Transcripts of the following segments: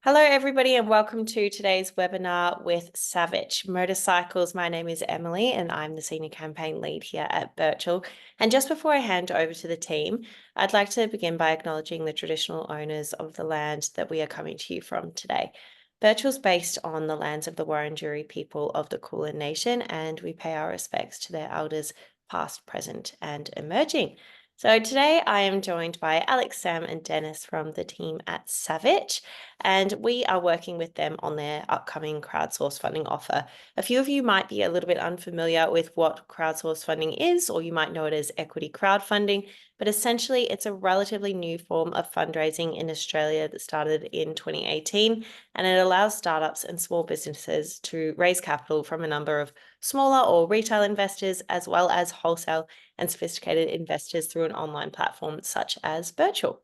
Hello, everybody, and welcome to today's webinar with Savic Motorcycles. My name is Emily, and I'm the Senior Campaign Lead here at Birchal. And just before I hand over to the team, I'd like to begin by acknowledging the traditional owners of the land that we are coming to you from today. Birchal's based on the lands of the Wurundjeri people of the Kulin Nation, and we pay our respects to their elders past, present, and emerging. So today I am joined by Alex, Sam, and Dennis from the team at Savic, and we are working with them on their upcoming crowdsource funding offer. A few of you might be a little bit unfamiliar with what crowdsource funding is, or you might know it as equity crowdfunding, but essentially it's a relatively new form of fundraising in Australia that started in 2018, and it allows startups and small businesses to raise capital from a number of smaller or retail investors, as well as wholesale and sophisticated investors through an online platform such as Birchal.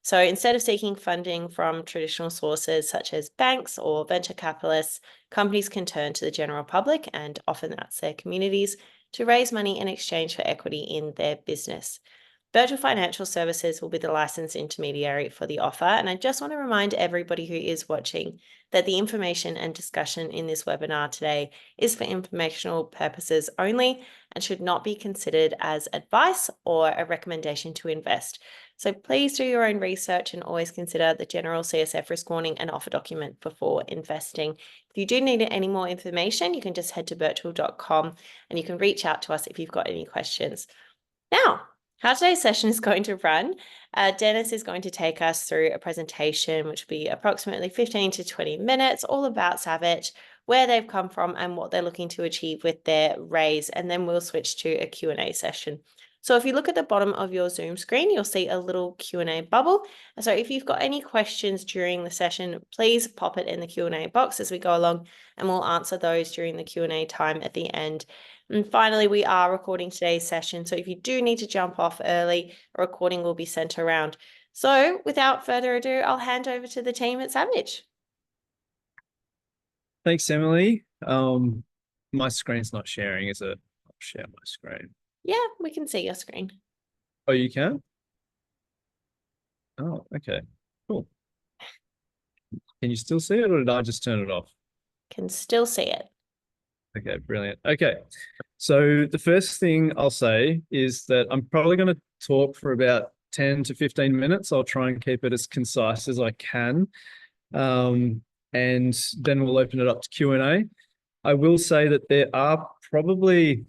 So instead of seeking funding from traditional sources such as banks or venture capitalists, companies can turn to the general public, and often that's their communities, to raise money in exchange for equity in their business. Birchal Financial Services will be the licensed intermediary for the offer, and I just want to remind everybody who is watching that the information and discussion in this webinar today is for informational purposes only and should not be considered as advice or a recommendation to invest. So please do your own research and always consider the general CSF risk warning and offer document before investing. If you do need any more information, you can just head to birchal.com and you can reach out to us if you've got any questions. Now, how today's session is going to run, Dennis is going to take us through a presentation which will be approximately 15 to 20 minutes, all about Savic, where they've come from and what they're looking to achieve with their raise, and then we'll switch to a Q&A session. So if you look at the bottom of your Zoom screen, you'll see a little Q&A bubble. So if you've got any questions during the session, please pop it in the Q&A box as we go along, and we'll answer those during the Q&A time at the end. And finally, we are recording today's session, so if you do need to jump off early, a recording will be sent around. So without further ado, I'll hand over to the team at Savic. Thanks, Emily. My screen's not sharing, is it? I'll share my screen. Yeah, we can see your screen. Oh, you can? Oh, okay, cool. Can you still see it, or did I just turn it off? Can still see it. Okay, brilliant. Okay, so the first thing I'll say is that I'm probably going to talk for about 10 to 15 minutes. I'll try and keep it as concise as I can. And then we'll open it up to Q&A. I will say that there are probably,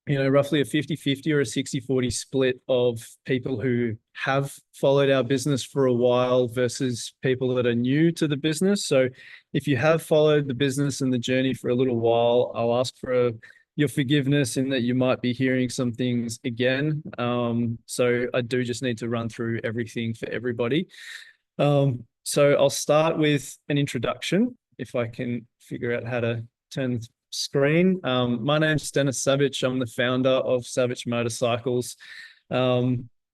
roughly a 50-50 or a 60-40 split of people who have followed our business for a while versus people that are new to the business. So if you have followed the business and the journey for a little while, I'll ask for your forgiveness in that you might be hearing some things again. So I do just need to run through everything for everybody. So I'll start with an introduction, if I can figure out how to turn the screen. My name's Dennis Savic. I'm the founder of Savic Motorcycles.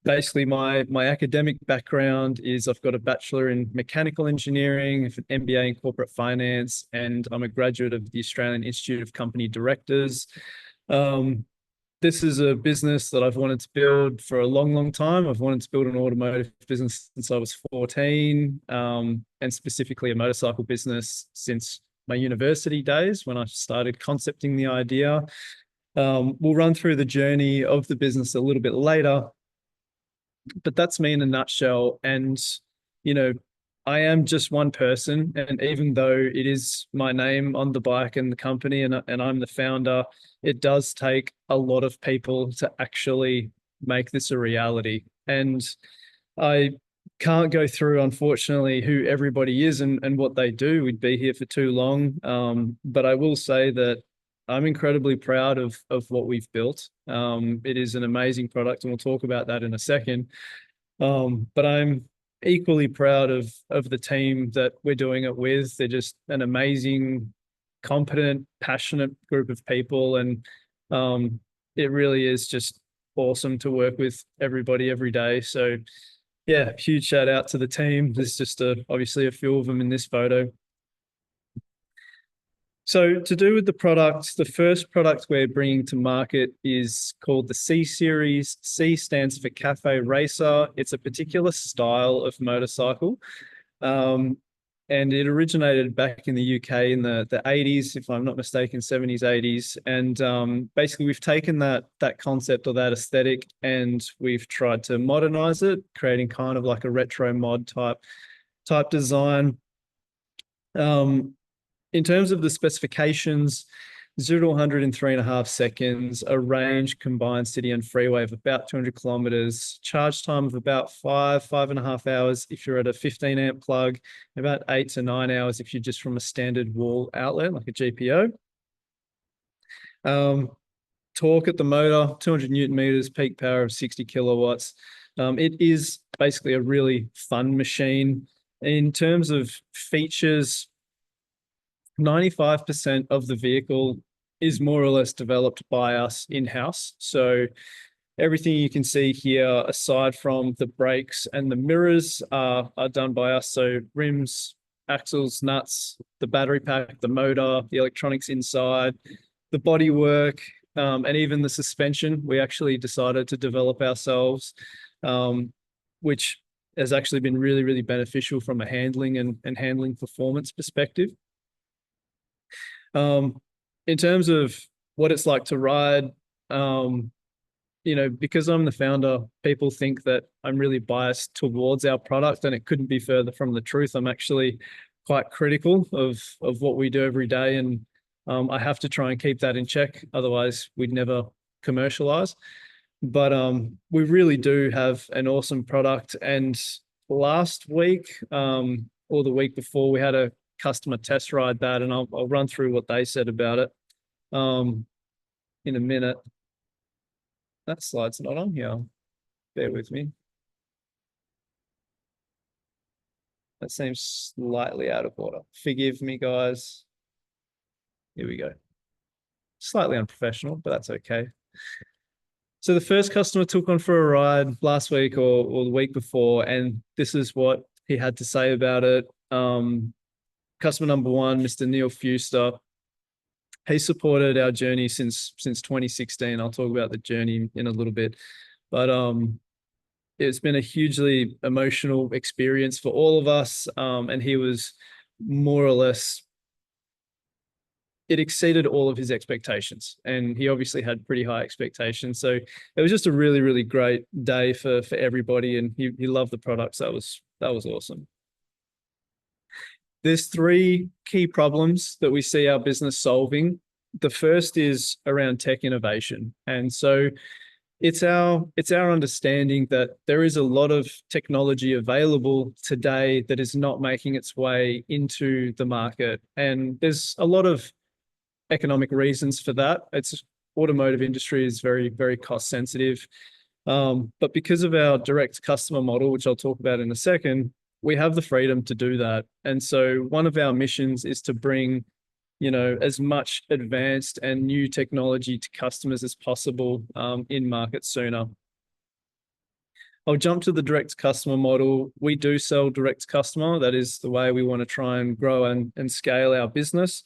Basically, my academic background is I've got a bachelor in mechanical engineering, an MBA in corporate finance, and I'm a graduate of the Australian Institute of Company Directors. This is a business that I've wanted to build for a long, long time. I've wanted to build an automotive business since I was 14, and specifically a motorcycle business since my university days when I started concepting the idea. We'll run through the journey of the business a little bit later, but that's me in a nutshell. And, I am just one person, and even though it is my name on the bike and the company and I'm the founder, it does take a lot of people to actually make this a reality. And I can't go through, unfortunately, who everybody is and what they do. We'd be here for too long. But I will say that I'm incredibly proud of what we've built. It is an amazing product, and we'll talk about that in a second. But I'm equally proud of the team that we're doing it with. They're just an amazing, competent, passionate group of people, and it really is just awesome to work with everybody every day. So yeah, huge shout out to the team. There's just obviously a few of them in this photo. So to do with the products, the first product we're bringing to market is called the C Series. C stands for Cafe Racer. It's a particular style of motorcycle. and it originated back in the UK in the 80s, if I'm not mistaken, 70s, 80s. And basically we've taken that concept or that aesthetic and we've tried to modernize it, creating kind of like a retro mod type design. In terms of the specifications, 0 to 100 in 3.5 seconds, a range combined city and freeway of about 200 kilometers, charge time of about 5.5 hours if you're at a 15 amp plug, about 8 to 9 hours if you're just from a standard wall outlet like a GPO. Torque at the motor, 200 Newton meters, peak power of 60 kilowatts. It is basically a really fun machine. In terms of features, 95% of the vehicle is more or less developed by us in-house. So everything you can see here, aside from the brakes and the mirrors, are done by us. So rims, axles, nuts, the battery pack, the motor, the electronics inside, the bodywork, and even the suspension, we actually decided to develop ourselves, which has actually been really, really beneficial from a handling and handling performance perspective. In terms of what it's like to ride, because I'm the founder, people think that I'm really biased towards our product, and it couldn't be further from the truth. I'm actually quite critical of what we do every day, and I have to try and keep that in check. Otherwise, we'd never commercialize. But we really do have an awesome product. And last week, or the week before, we had a customer test ride that, and I'll run through what they said about it in a minute. That slide's not on here. Bear with me. That seems slightly out of order. Forgive me, guys. Here we go. Slightly unprofessional, but that's okay. So the first customer took on for a ride last week or the week before, and this is what he had to say about it. Customer number one, Mr. Neil Fuster, he supported our journey since 2016. I'll talk about the journey in a little bit, but it's been a hugely emotional experience for all of us, and he was more or less, it exceeded all of his expectations, and he obviously had pretty high expectations. So it was just a really, really great day for everybody, and he loved the products. That was awesome. There's 3 key problems that we see our business solving. The first is around tech innovation. And so it's our understanding that there is a lot of technology available today that is not making its way into the market. And there's a lot of economic reasons for that. It's automotive industry is very, very cost sensitive. But because of our direct customer model, which I'll talk about in a second, we have the freedom to do that. And so one of our missions is to bring, as much advanced and new technology to customers as possible in market sooner. I'll jump to the direct customer model. We do sell direct customer. That is the way we want to try and grow and scale our business.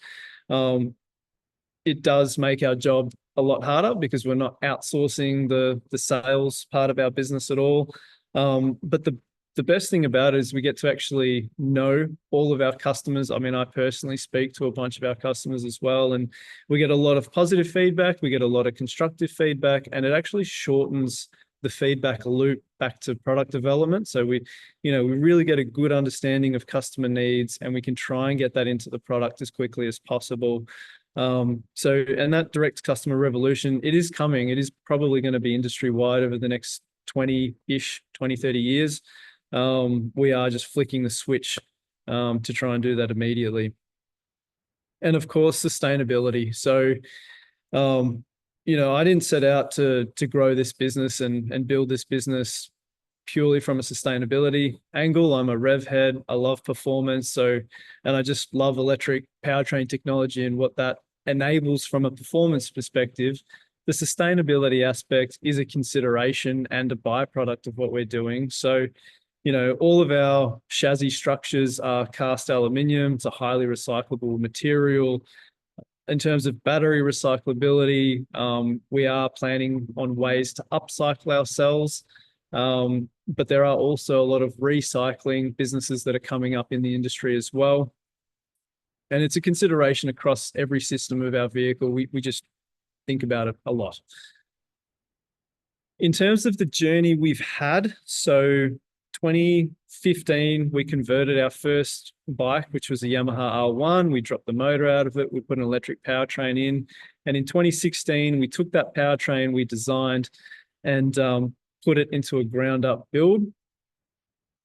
It does make our job a lot harder because we're not outsourcing the sales part of our business at all. But the best thing about it is we get to actually know all of our customers. I mean, I personally speak to a bunch of our customers as well, and we get a lot of positive feedback. We get a lot of constructive feedback, and it actually shortens the feedback loop back to product development. So we really get a good understanding of customer needs, and we can try and get that into the product as quickly as possible. And that direct customer revolution, it is coming. It is probably going to be industry-wide over the next 20, 30 years. We are just flicking the switch to try and do that immediately. And of course, sustainability. So, I didn't set out to grow this business and build this business purely from a sustainability angle. I'm a rev head. I love performance. And I just love electric powertrain technology and what that enables from a performance perspective. The sustainability aspect is a consideration and a byproduct of what we're doing. So, all of our chassis structures are cast aluminium. It's a highly recyclable material. In terms of battery recyclability, we are planning on ways to upcycle our cells. But there are also a lot of recycling businesses that are coming up in the industry as well. And it's a consideration across every system of our vehicle. We just think about it a lot. In terms of the journey we've had, so 2015, we converted our first bike, which was a Yamaha R1. We dropped the motor out of it. We put an electric powertrain in. And in 2016, we took that powertrain we designed and put it into a ground up build,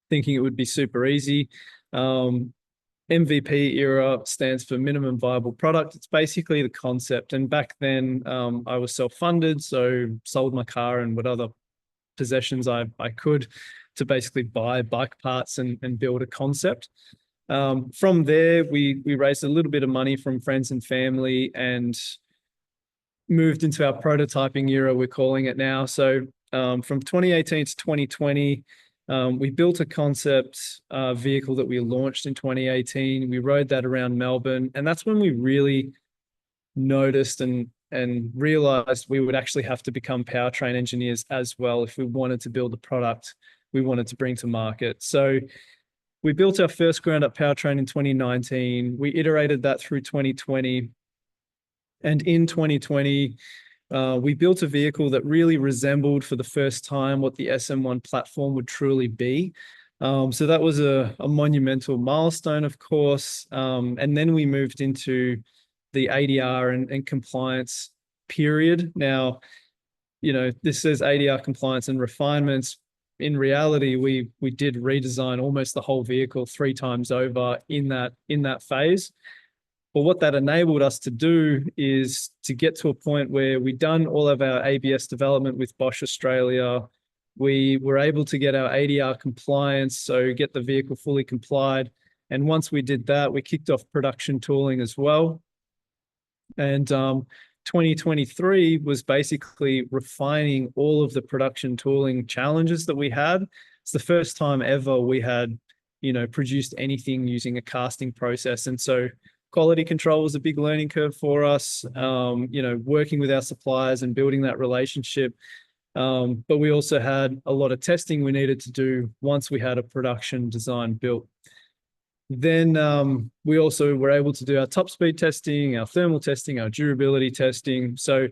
thinking it would be super easy. MVP era stands for minimum viable product. It's basically the concept. And back then I was self-funded, so sold my car and what other possessions I could to basically buy bike parts and build a concept. From there, we raised a little bit of money from friends and family and moved into our prototyping era, we're calling it now. So from 2018 to 2020, we built a concept vehicle that we launched in 2018. We rode that around Melbourne, and that's when we really noticed and realized we would actually have to become powertrain engineers as well if we wanted to build the product we wanted to bring to market. So we built our first ground up powertrain in 2019. We iterated that through 2020. And in 2020, we built a vehicle that really resembled for the first time what the SM1 platform would truly be. So that was a monumental milestone, of course. And then we moved into the ADR and compliance period. Now, this says ADR compliance and refinements. In reality, we did redesign almost the whole vehicle 3 times over in that phase. But what that enabled us to do is to get to a point where we'd done all of our ABS development with Bosch Australia. We were able to get our ADR compliance, so get the vehicle fully complied. And once we did that, we kicked off production tooling as well. And 2023 was basically refining all of the production tooling challenges that we had. It's the first time ever we had, produced anything using a casting process. And so quality control was a big learning curve for us, working with our suppliers and building that relationship. But we also had a lot of testing we needed to do once we had a production design built. Then we also were able to do our top speed testing, our thermal testing, our durability testing. So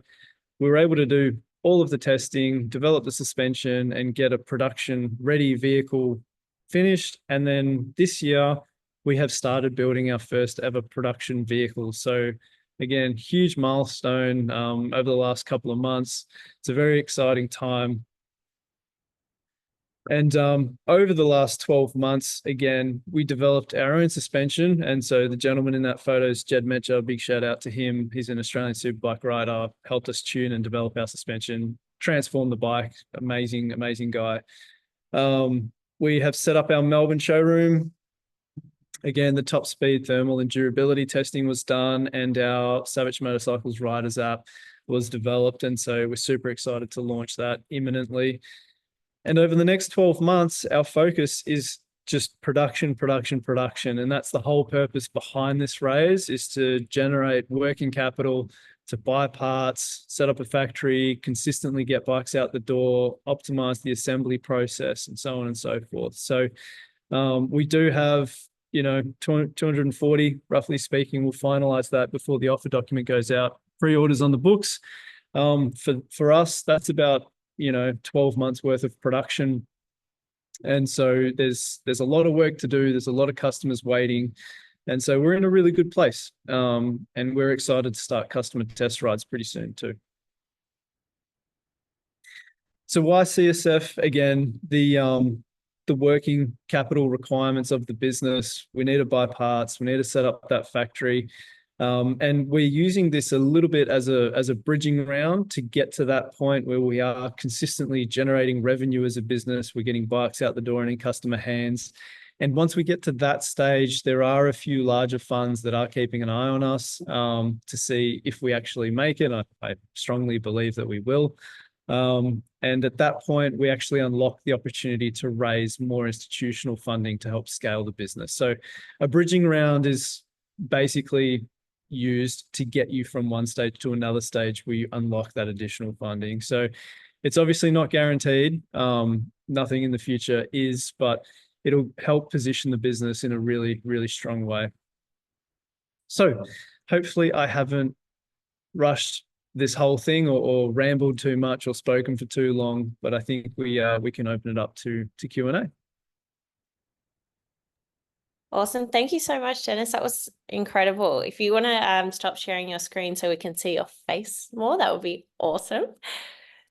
we were able to do all of the testing, develop the suspension, and get a production ready vehicle finished. And then this year, we have started building our first ever production vehicle. So again, huge milestone over the last couple of months. It's a very exciting time. And over the last 12 months, again, we developed our own suspension. And so the gentleman in that photo is Jed Metcher. Big shout out to him. He's an Australian superbike rider, helped us tune and develop our suspension, transform the bike. Amazing, amazing guy. We have set up our Melbourne showroom. Again, the top speed thermal and durability testing was done, and our Savic Motorcycles Riders app was developed. And so we're super excited to launch that imminently. And over the next 12 months, our focus is just production. And that's the whole purpose behind this raise, is to generate working capital, to buy parts, set up a factory, consistently get bikes out the door, optimize the assembly process, and so on and so forth. So we do have 240, roughly speaking. We'll finalize that before the offer document goes out. Pre-orders on the books. For us, that's about 12 months worth of production. And so there's a lot of work to do. There's a lot of customers waiting. And so we're in a really good place. And we're excited to start customer test rides pretty soon too. So why CSF? Again, the working capital requirements of the business. We need to buy parts. We need to set up that factory. And we're using this a little bit as a bridging round to get to that point where we are consistently generating revenue as a business. We're getting bikes out the door and in customer hands. And once we get to that stage, there are a few larger funds that are keeping an eye on us to see if we actually make it. I strongly believe that we will. And at that point, we actually unlock the opportunity to raise more institutional funding to help scale the business. So a bridging round is basically used to get you from one stage to another stage where you unlock that additional funding. So it's obviously not guaranteed. nothing in the future is, but it'll help position the business in a really, really strong way. So hopefully I haven't rushed this whole thing or rambled too much or spoken for too long, but I think we can open it up to Q&A. Awesome. Thank you so much, Dennis. That was incredible. If you want to stop sharing your screen so we can see your face more, that would be awesome.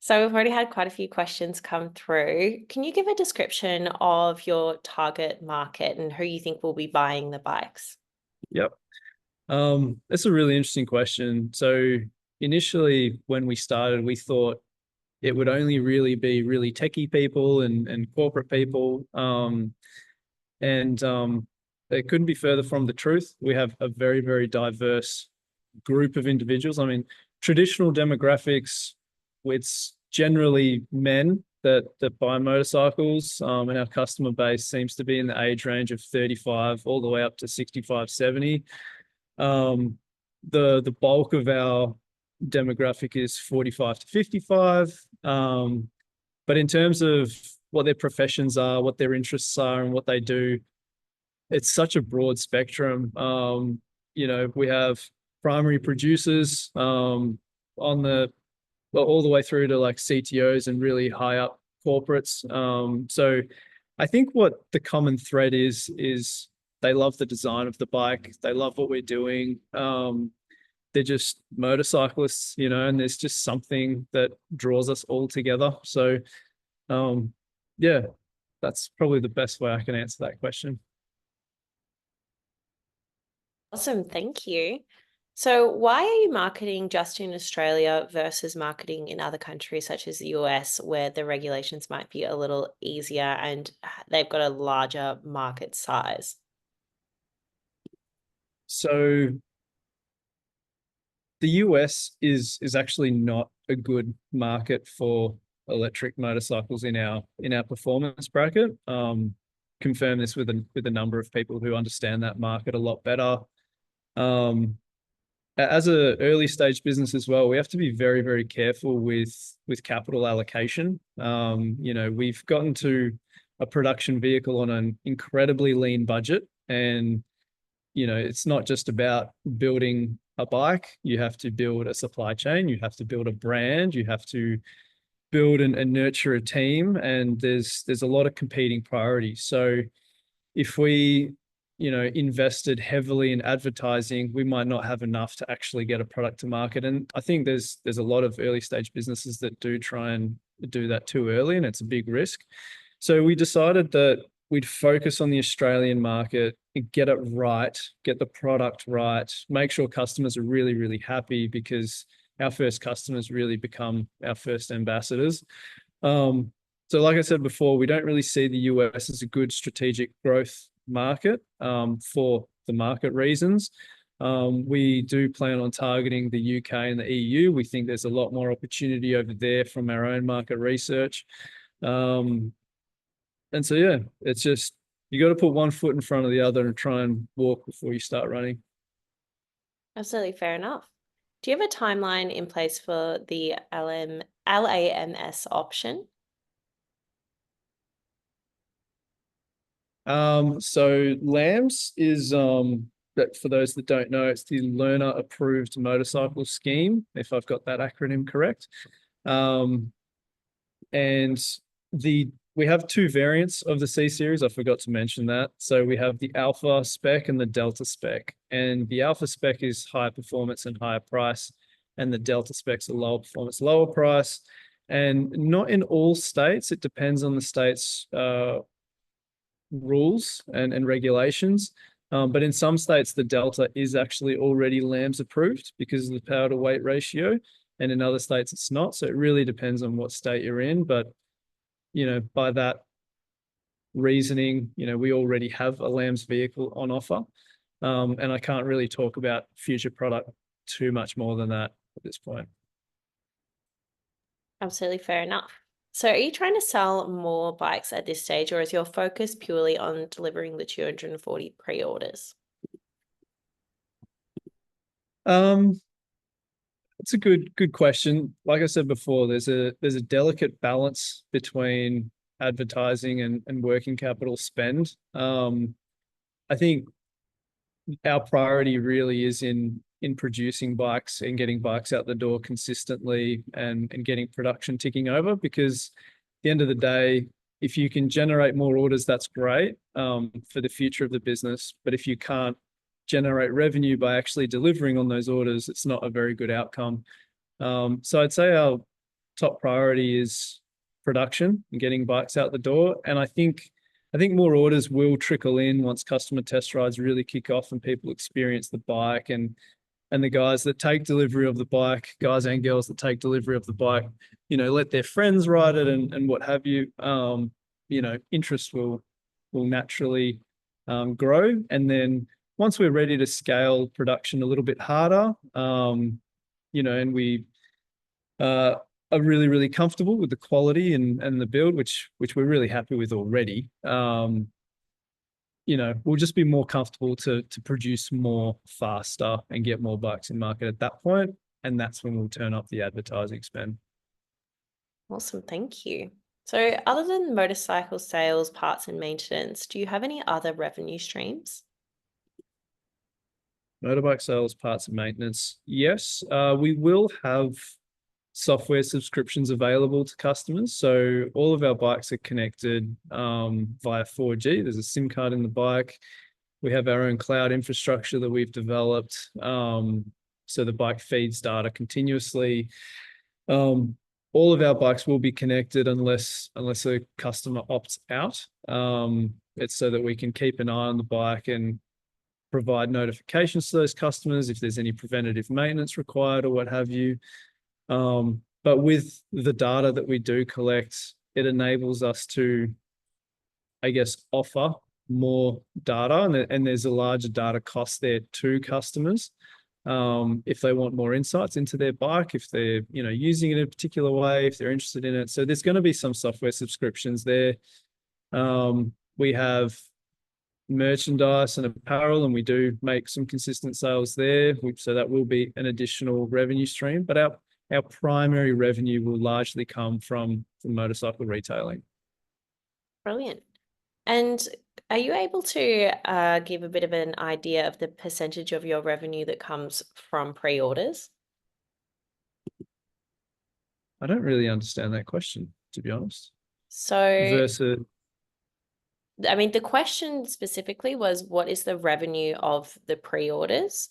So we've already had quite a few questions come through. Can you give a description of your target market and who you think will be buying the bikes? Yep. That's a really interesting question. So initially when we started, we thought it would only really be really techie people and corporate people. And it couldn't be further from the truth. We have a very, very diverse group of individuals. I mean, traditional demographics, it's generally men that buy motorcycles, and our customer base seems to be in the age range of 35 all the way up to 65, 70. The bulk of our demographic is 45 to 55. But in terms of what their professions are, what their interests are, and what they do, it's such a broad spectrum. We have primary producers on the all the way through to like CTOs and really high up corporates. So I think what the common thread is they love the design of the bike. They love what we're doing. They're just motorcyclists, and there's just something that draws us all together. So yeah, that's probably the best way I can answer that question. Awesome. Thank you. So why are you marketing just in Australia versus marketing in other countries such as the US, where the regulations might be a little easier and they've got a larger market size? So the US is actually not a good market for electric motorcycles in our performance bracket. Confirm this with a number of people who understand that market a lot better. As a early stage business as well, we have to be very, very careful with capital allocation. We've gotten to a production vehicle on an incredibly lean budget, and it's not just about building a bike. You have to build a supply chain, you have to build a brand, you have to build and nurture a team, and there's a lot of competing priorities. So if we invested heavily in advertising, we might not have enough to actually get a product to market. And I think there's a lot of early stage businesses that do try and do that too early, and it's a big risk. So we decided that we'd focus on the Australian market and get it right, get the product right, make sure customers are really, really happy, because our first customers really become our first ambassadors. So like I said before, we don't really see the US as a good strategic growth market for the market reasons. We do plan on targeting the UK and the EU. We think there's a lot more opportunity over there from our own market research. And so, yeah, it's just, you got to put one foot in front of the other and try and walk before you start running. Absolutely fair enough. Do you have a timeline in place for the LAMS option? So LAMS is that, for those that don't know, it's the Learner Approved Motorcycle Scheme, if I've got that acronym correct. And we have two variants of the C series. I forgot to mention that. So we have the Alpha spec and the Delta spec. And the Alpha spec is higher performance and higher price, and the Delta spec's a lower performance, lower price. And not in all states. It depends on the state's rules and regulations. But in some states, the Delta is actually already LAMS approved because of the power to weight ratio. And in other states, it's not. So it really depends on what state you're in. But, by that reasoning, we already have a LAMS vehicle on offer. And I can't really talk about future product too much more than that at this point. Absolutely fair enough. So are you trying to sell more bikes at this stage, or is your focus purely on delivering the 240 pre-orders? It's a good question. Like I said before, there's a delicate balance between advertising and working capital spend. I think our priority really is in producing bikes and getting bikes out the door consistently and getting production ticking over, because at the end of the day, if you can generate more orders, that's great for the future of the business. But if you can't generate revenue by actually delivering on those orders, it's not a very good outcome. So I'd say our top priority is production and getting bikes out the door. And I think more orders will trickle in once customer test rides really kick off and people experience the bike, and the guys that take delivery of the bike, guys and girls that take delivery of the bike, let their friends ride it and what have you. Interest will naturally grow. And then once we're ready to scale production a little bit harder, and we are really, really comfortable with the quality and the build, which we're really happy with already. We'll just be more comfortable to produce more faster and get more bikes in market at that point. And that's when we'll turn up the advertising spend. Awesome, thank you. So other than motorcycle sales, parts and maintenance, do you have any other revenue streams? Motorbike sales, parts and maintenance. Yes, we will have software subscriptions available to customers. So all of our bikes are connected via 4G. There's a SIM card in the bike. We have our own cloud infrastructure that we've developed. So the bike feeds data continuously. All of our bikes will be connected unless a customer opts out. It's so that we can keep an eye on the bike and provide notifications to those customers if there's any preventative maintenance required or what have you. But with the data that we do collect, it enables us to, I guess, offer more data, and there's a larger data cost there to customers. If they want more insights into their bike, if they're using it in a particular way, if they're interested in it. So there's going to be some software subscriptions there. We have merchandise and apparel, and we do make some consistent sales there. So that will be an additional revenue stream. But our primary revenue will largely come from motorcycle retailing. Brilliant. And are you able to give a bit of an idea of the percentage of your revenue that comes from pre-orders? I don't really understand that question, to be honest. So, Versus, I mean, the question specifically was, what is the revenue of the pre-orders?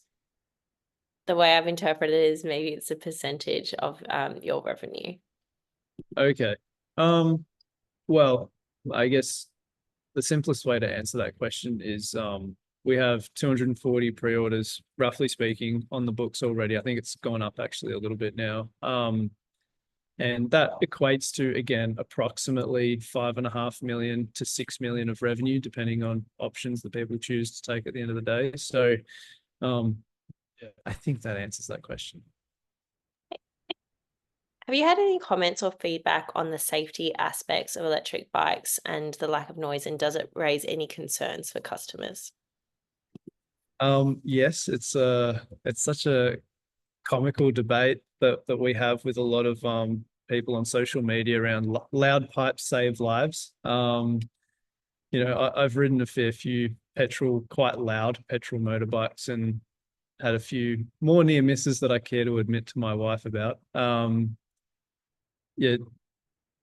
The way I've interpreted it is maybe it's a percentage of your revenue. okay. Well, I guess the simplest way to answer that question is we have 240 pre-orders, roughly speaking, on the books already. I think it's gone up actually a little bit now. And that equates to, again, approximately 5.5 million to 6 million of revenue, depending on options that people choose to take at the end of the day. So I think that answers that question. Have you had any comments or feedback on the safety aspects of electric bikes and the lack of noise, and does it raise any concerns for customers? Yes, it's such a comical debate that we have with a lot of people on social media around loud pipes save lives. I've ridden a fair few quite loud petrol motorbikes and had a few more near misses that I care to admit to my wife about. Yeah,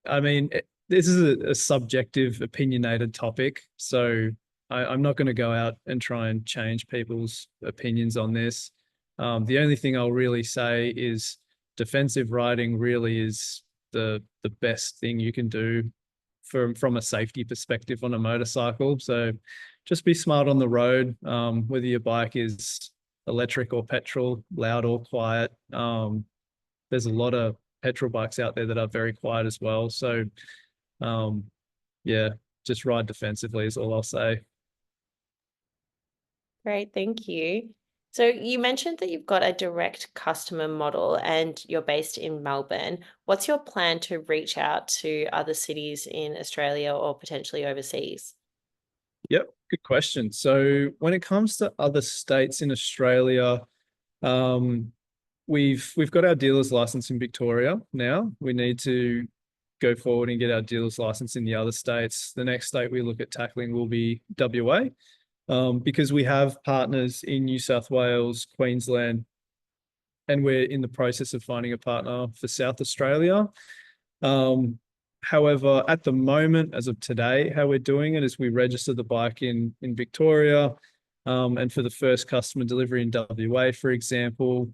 I mean, this is a subjective, opinionated topic, so I'm not going to go out and try and change people's opinions on this. The only thing I'll really say is defensive riding really is the best thing you can do from a safety perspective on a motorcycle. So just be smart on the road, whether your bike is electric or petrol, loud or quiet. There's a lot of petrol bikes out there that are very quiet as well. So yeah, just ride defensively is all I'll say. Great, thank you. So you mentioned that you've got a direct customer model and you're based in Melbourne. What's your plan to reach out to other cities in Australia or potentially overseas? Yep, good question. So when it comes to other states in Australia, we've got our dealer's license in Victoria now. We need to go forward and get our dealer's license in the other states, the next state we look at tackling will be WA, because we have partners in New South Wales, Queensland, and we're in the process of finding a partner for South Australia. However, at the moment, as of today, how we're doing it is we register the bike in Victoria, and for the first customer delivery in WA, for example,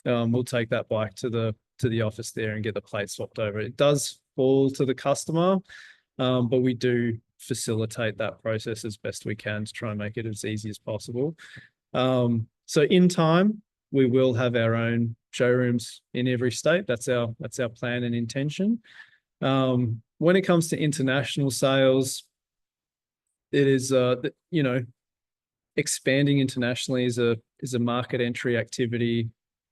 we'll take that bike to the office there and get the plate swapped over. It does fall to the customer, but we do facilitate that process as best we can to try and make it as easy as possible. So in time, we will have our own showrooms in every state. That's our plan and intention. When it comes to international sales, it is expanding internationally is a market entry activity.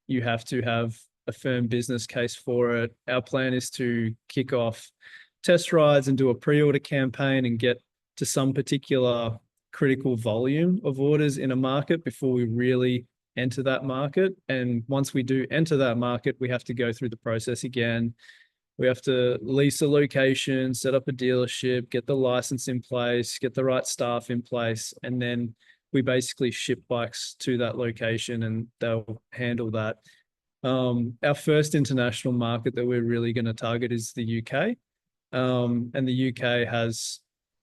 You have to have a firm business case for it. Our plan is to kick off test rides and do a pre-order campaign and get to some particular critical volume of orders in a market before we really enter that market. And once we do enter that market, we have to go through the process again. We have to lease a location, set up a dealership, get the license in place, get the right staff in place, and then we basically ship bikes to that location and they'll handle that. Our first international market that we're really going to target is the UK. And the UK has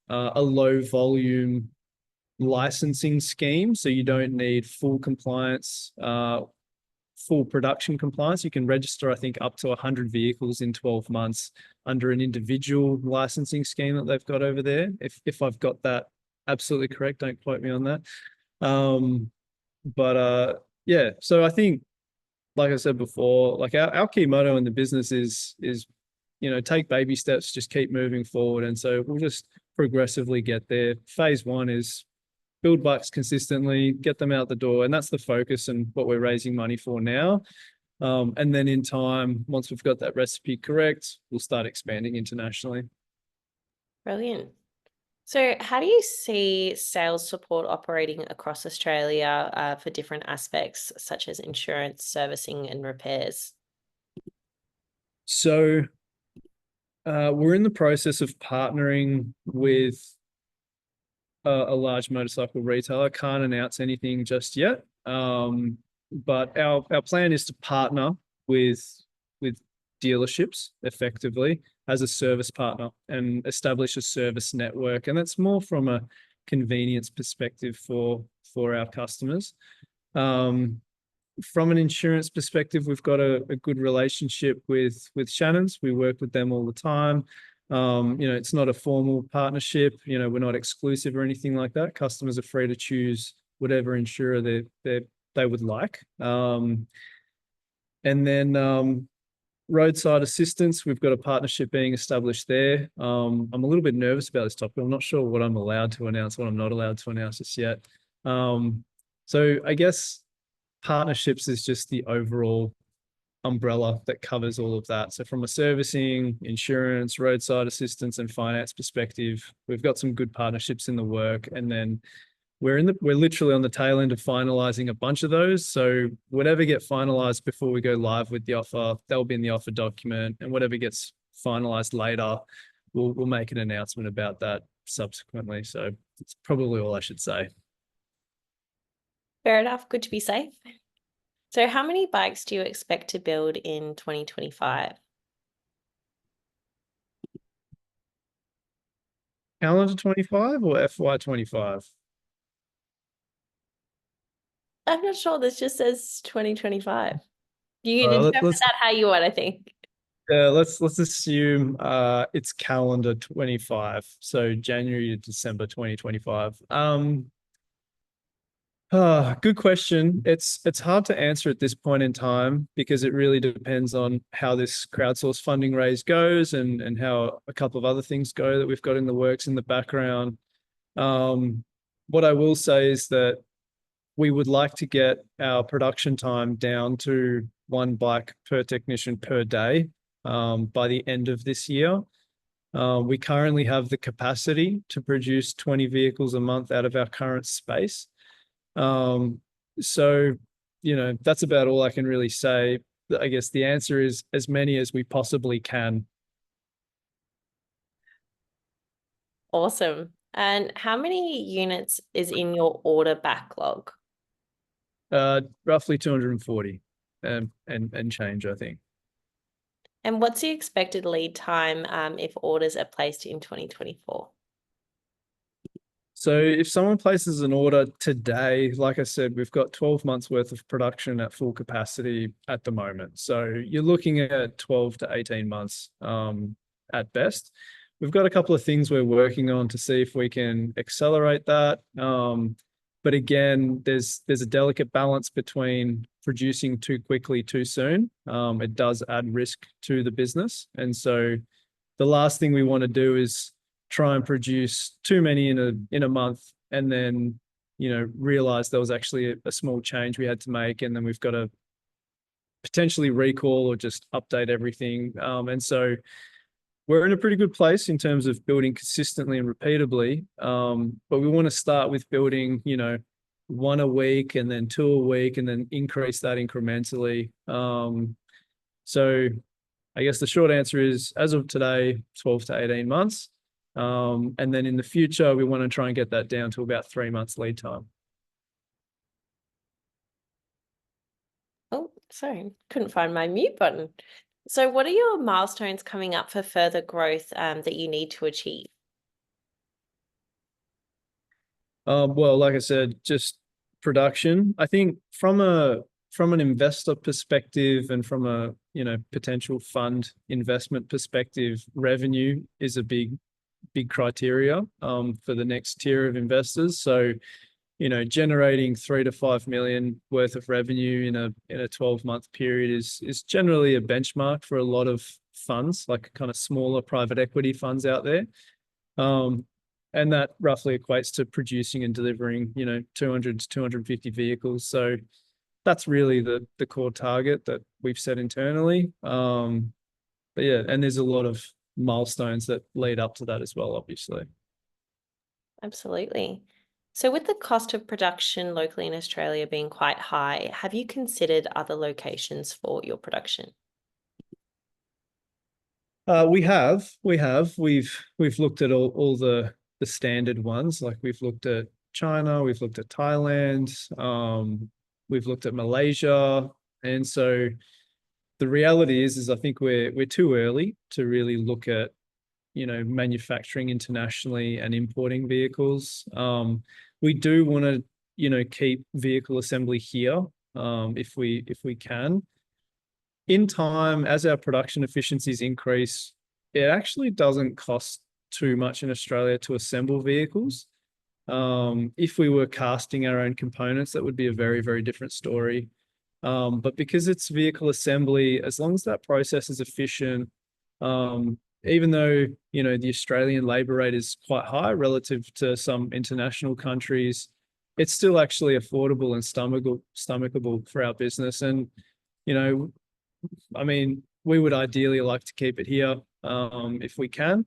a low volume licensing scheme. So you don't need full compliance, full production compliance. You can register, I think, up to 100 vehicles in 12 months under an individual licensing scheme that they've got over there. If I've got that absolutely correct, don't quote me on that. Yeah, so I think, like I said before, like our key motto in the business is take baby steps, just keep moving forward. And so we'll just progressively get there. Phase one is build bikes consistently, get them out the door. And that's the focus and what we're raising money for now. And then in time, once we've got that recipe correct, we'll start expanding internationally. Brilliant. So how do you see sales support operating across Australia for different aspects such as insurance, servicing and repairs? So we're in the process of partnering with a large motorcycle retailer. I can't announce anything just yet, but our plan is to partner with dealerships effectively as a service partner and establish a service network. And that's more from a convenience perspective for our customers. From an insurance perspective, we've got a good relationship with Shannon's. We work with them all the time. It's not a formal partnership. We're not exclusive or anything like that. Customers are free to choose whatever insurer they would like. And then roadside assistance, we've got a partnership being established there. I'm a little bit nervous about this topic. I'm not sure what I'm allowed to announce, what I'm not allowed to announce just yet. So I guess partnerships is just the overall umbrella that covers all of that. So from a servicing, insurance, roadside assistance and finance perspective, we've got some good partnerships in the work. And then we're literally on the tail end of finalizing a bunch of those. So whatever get finalized before we go live with the offer, they'll be in the offer document, and whatever gets finalized later, we'll make an announcement about that subsequently. So it's probably all I should say. Fair enough. Good to be safe. So how many bikes do you expect to build in 2025? Calendar 25 or FY 25? I'm not sure. This just says 2025. You can interpret that how you want, I think. Let's assume it's calendar 25, so January to December 2025. Good question. It's hard to answer at this point in time because it really depends on how this crowdsourced funding raise goes and how a couple of other things go that we've got in the works in the background. What I will say is that we would like to get our production time down to one bike per technician per day by the end of this year. We currently have the capacity to produce 20 vehicles a month out of our current space. So, that's about all I can really say. I guess the answer is as many as we possibly can. Awesome. And how many units is in your order backlog? Roughly 240 and change, I think. And what's the expected lead time if orders are placed in 2024? So if someone places an order today, like I said, we've got 12 months worth of production at full capacity at the moment. So you're looking at 12 to 18 months at best. We've got a couple of things we're working on to see if we can accelerate that. But again, there's a delicate balance between producing too quickly too soon. It does add risk to the business. And so the last thing we want to do is try and produce too many in a month and then realize there was actually a small change we had to make, and then we've got to potentially recall or just update everything. And so we're in a pretty good place in terms of building consistently and repeatably, but we want to start with building one a week and then two a week and then increase that incrementally. So I guess the short answer is, as of today, 12 to 18 months. And then in the future, we want to try and get that down to about 3 months lead time. Oh, sorry, couldn't find my mute button. So what are your milestones coming up for further growth that you need to achieve? Well, like I said, just production. I think from an investor perspective and from a potential fund investment perspective, revenue is a big criteria for the next tier of investors. So generating 3 to 5 million worth of revenue in a 12-month period is generally a benchmark for a lot of funds, like kind of smaller private equity funds out there. And that roughly equates to producing and delivering 200 to 250 vehicles. So that's really the core target that we've set internally. But yeah, and there's a lot of milestones that lead up to that as well, obviously. Absolutely. So with the cost of production locally in Australia being quite high, have you considered other locations for your production? We have. We've looked at all the standard ones. Like we've looked at China, we've looked at Thailand, we've looked at Malaysia. And so the reality is I think we're too early to really look at manufacturing internationally and importing vehicles. We do want to keep vehicle assembly here if we can. In time, as our production efficiencies increase, it actually doesn't cost too much in Australia to assemble vehicles. If we were casting our own components, that would be a very, very different story. But because it's vehicle assembly, as long as that process is efficient, even though the Australian labour rate is quite high relative to some international countries, it's still actually affordable and stomachable for our business. And I mean, we would ideally like to keep it here if we can.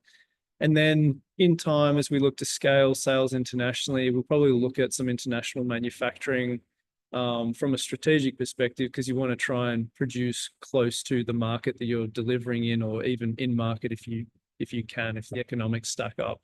And then in time, as we look to scale sales internationally, we'll probably look at some international manufacturing from a strategic perspective, because you want to try and produce close to the market that you're delivering in, or even in market if you can, if the economics stack up.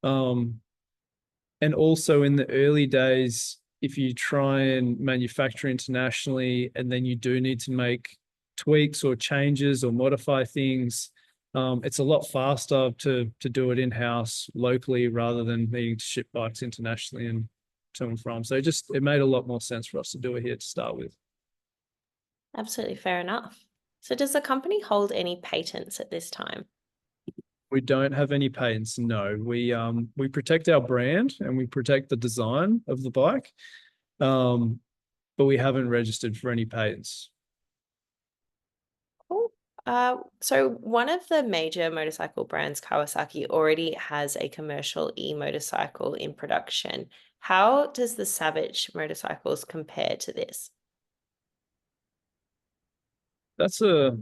And also in the early days, if you try and manufacture internationally and then you do need to make tweaks or changes or modify things, it's a lot faster to do it in-house locally rather than needing to ship bikes internationally and to and from. So it made a lot more sense for us to do it here to start with. Absolutely fair enough. So does the company hold any patents at this time? We don't have any patents, no. We protect our brand and we protect the design of the bike, but we haven't registered for any patents. Cool. So one of the major motorcycle brands, Kawasaki, already has a commercial e-motorcycle in production. How does the Savic motorcycles compare to this? That's a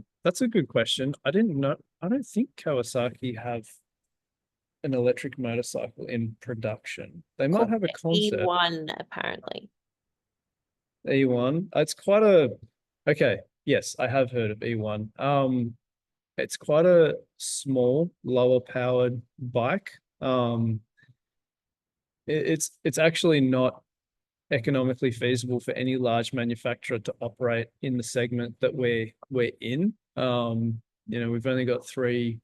good question. I didn't know. I don't think Kawasaki have an electric motorcycle in production. They might Called have a the concept. E1, apparently. E1. Okay. Yes, I have heard of E1. It's quite a small, lower powered bike. It's actually not economically feasible for any large manufacturer to operate in the segment that we're in. We've only got 3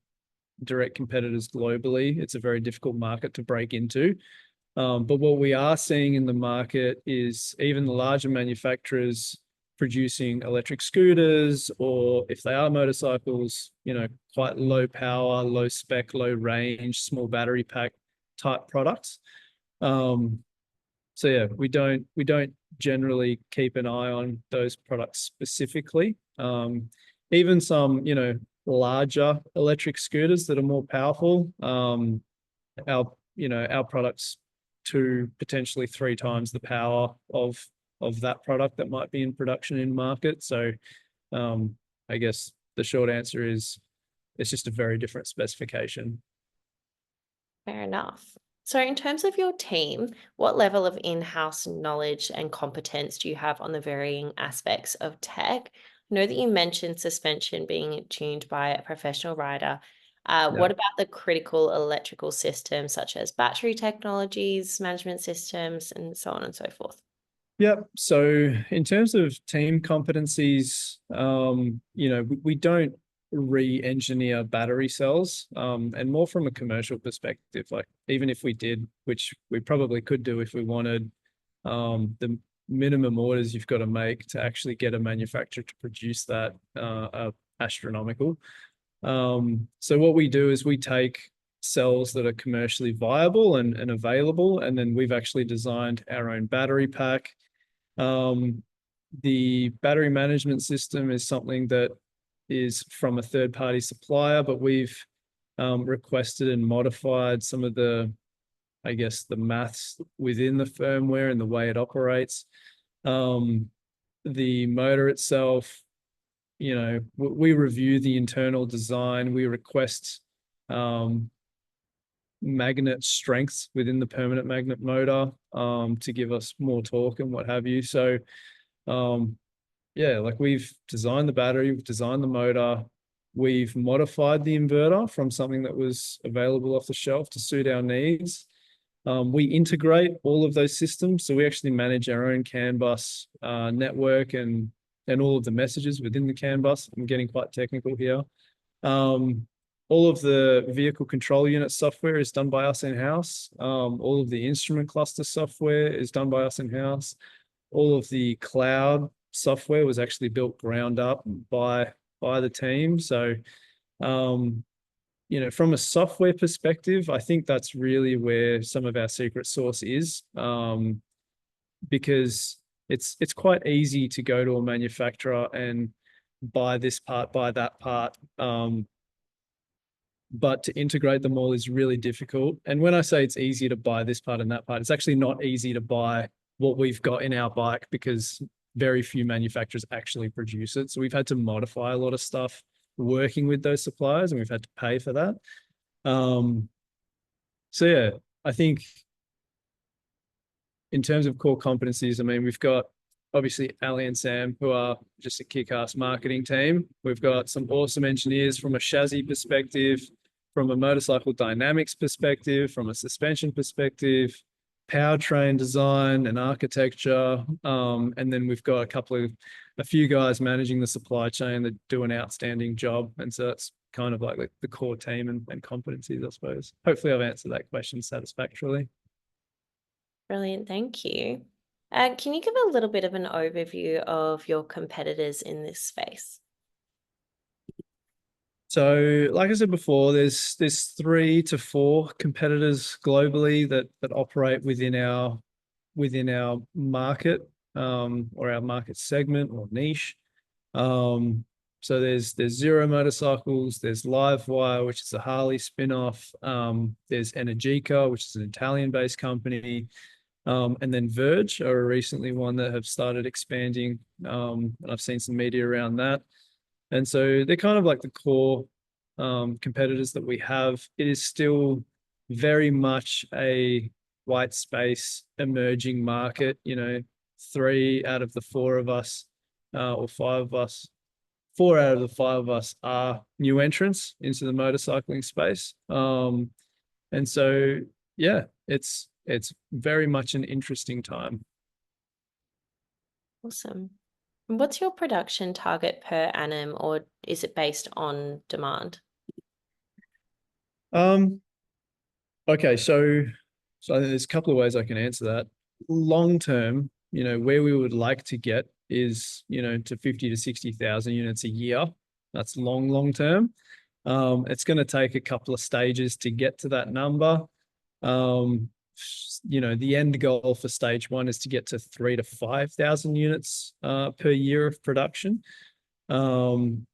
direct competitors globally. It's a very difficult market to break into. But what we are seeing in the market is even the larger manufacturers producing electric scooters, or if they are motorcycles, quite low power, low spec, low range, small battery pack type products. So yeah, we don't generally keep an eye on those products specifically. Even some, larger electric scooters that are more powerful, our products 2, potentially 3 times the power of that product that might be in production in market. So I guess the short answer is it's just a very different specification. Fair enough. So in terms of your team, what level of in-house knowledge and competence do you have on the varying aspects of tech? I know that you mentioned suspension being tuned by a professional rider. What about the critical electrical systems such as battery technologies, management systems, and so on and so forth? Yep. So in terms of team competencies, we don't re-engineer battery cells, and more from a commercial perspective. Like even if we did, which we probably could do if we wanted, the minimum orders you've got to make to actually get a manufacturer to produce that are astronomical. So what we do is we take cells that are commercially viable and available, and then we've actually designed our own battery pack. The battery management system is something that is from a third-party supplier, but we've requested and modified some of the, I guess, the maths within the firmware and the way it operates. The motor itself, we review the internal design. We request magnet strengths within the permanent magnet motor to give us more torque and what have you. So like we've designed the battery, we've designed the motor, we've modified the inverter from something that was available off the shelf to suit our needs. We integrate all of those systems, so we actually manage our own CAN bus network and all of the messages within the CAN bus. I'm getting quite technical here. All of the vehicle control unit software is done by us in-house. All of the instrument cluster software is done by us in-house. All of the cloud software was actually built ground up by the team. So, from a software perspective, I think that's really where some of our secret sauce is, because it's quite easy to go to a manufacturer and buy this part, buy that part. But to integrate them all is really difficult. And when I say it's easy to buy this part and that part, it's actually not easy to buy what we've got in our bike because very few manufacturers actually produce it. So we've had to modify a lot of stuff working with those suppliers, and we've had to pay for that. So yeah, I think in terms of core competencies, I mean, we've got obviously Ali and Sam, who are just a kick-ass marketing team. We've got some awesome engineers from a chassis perspective, from a motorcycle dynamics perspective, from a suspension perspective, powertrain design and architecture. And then we've got a few guys managing the supply chain that do an outstanding job. And so that's kind of like the core team and competencies, I suppose. Hopefully I've answered that question satisfactorily. Brilliant, thank you. Can you give a little bit of an overview of your competitors in this space? So, like I said before, there's 3 to 4 competitors globally that operate within our market, or our market segment or niche. So there's Zero Motorcycles, there's Livewire, which is a Harley spin-off. There's Energica, which is an Italian-based company. And then Verge are recently one that have started expanding. And I've seen some media around that. And so they're kind of like the core competitors that we have. It is still very much a white space emerging market. 3 out of the 4 of us, or 5 of us, 4 out of the 5 of us are new entrants into the motorcycling space. And so, yeah, it's very much an interesting time. Awesome. And what's your production target per annum, or is it based on demand? Um, okay, so there's a couple of ways I can answer that. Long term, where we would like to get is, to 50 to 60,000 units a year. That's long term. It's going to take a couple of stages to get to that number. The end goal for stage one is to get to 3 to 5,000 units per year of production. And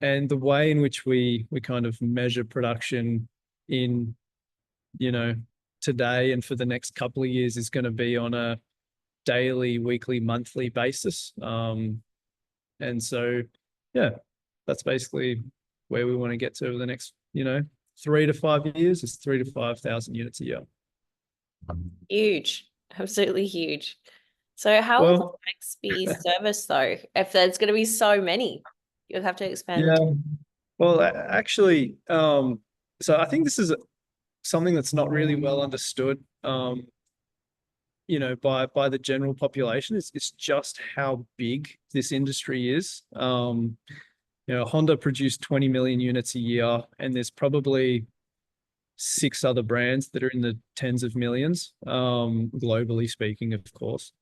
the way in which we kind of measure production in, today and for the next couple of years is going to be on a daily, weekly, monthly basis. And so, yeah, that's basically where we want to get to over the next, 3 to 5 years is 3 to 5,000 units a year. Huge, absolutely huge. So how will the Well, tax be serviced though? If there's going to be so many, you'll have to expand the yeah. Well, actually, so I think this is something that's not really well understood, by the general population. It's just how big this industry is. Honda produced 20 million units a year, and there's probably 6 other brands that are in the tens of millions, globally speaking, of course.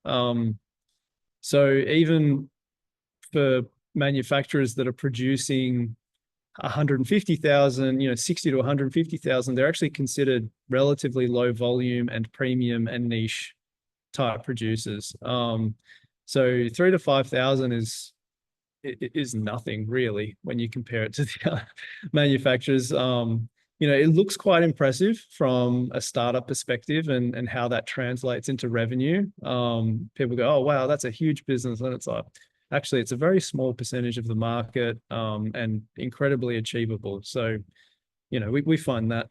So even for manufacturers that are producing 150,000, 60 to 150,000, they're actually considered relatively low volume and premium and niche type producers. So 3 to 5,000 is nothing really when you compare it to the other manufacturers. It looks quite impressive from a startup perspective and how that translates into revenue. People go, oh, wow, that's a huge business. And it's like, actually, it's a very small percentage of the market, and incredibly achievable. So, we find that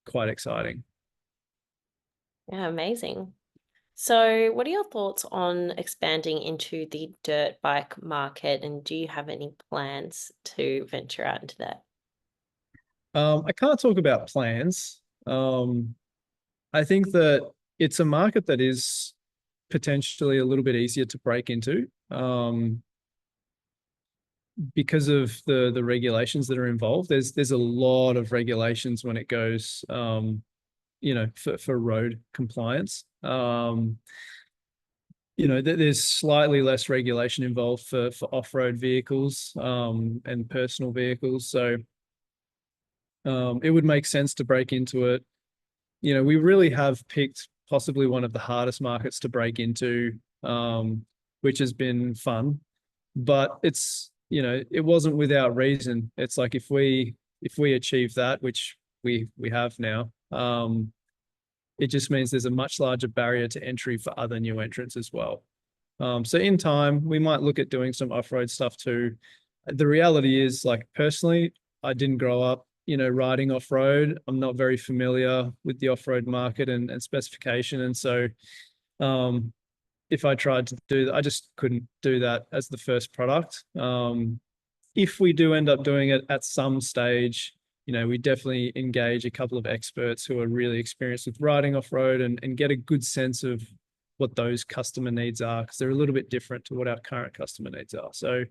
quite exciting. Yeah, amazing. So what are your thoughts on expanding into the dirt bike market, and do you have any plans to venture out into that? I can't talk about plans. I think that it's a market that is potentially a little bit easier to break into, because of the regulations that are involved. There's a lot of regulations when it goes, for road compliance. There's slightly less regulation involved for off-road vehicles, and personal vehicles. So it would make sense to break into it. We really have picked possibly one of the hardest markets to break into, which has been fun, but it wasn't without reason. It's like if we achieve that, which we have now, it just means there's a much larger barrier to entry for other new entrants as well. So in time, we might look at doing some off-road stuff too. The reality is, like, personally, I didn't grow up, riding off-road. I'm not very familiar with the off-road market and specification. And so if I tried to do that, I just couldn't do that as the first product. If we do end up doing it at some stage, we definitely engage a couple of experts who are really experienced with riding off-road and get a good sense of what those customer needs are, because they're a little bit different to what our current customer needs are. So,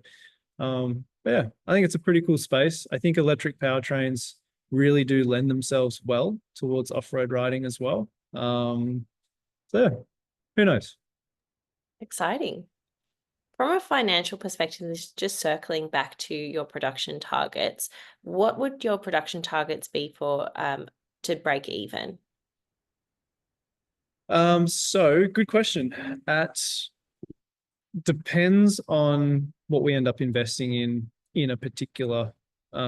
yeah, I think it's a pretty cool space. I think electric powertrains really do lend themselves well towards off-road riding as well. So yeah, who knows? Exciting. From a financial perspective, just circling back to your production targets, what would your production targets be for to break even? So good question. Depends on what we end up investing in a particular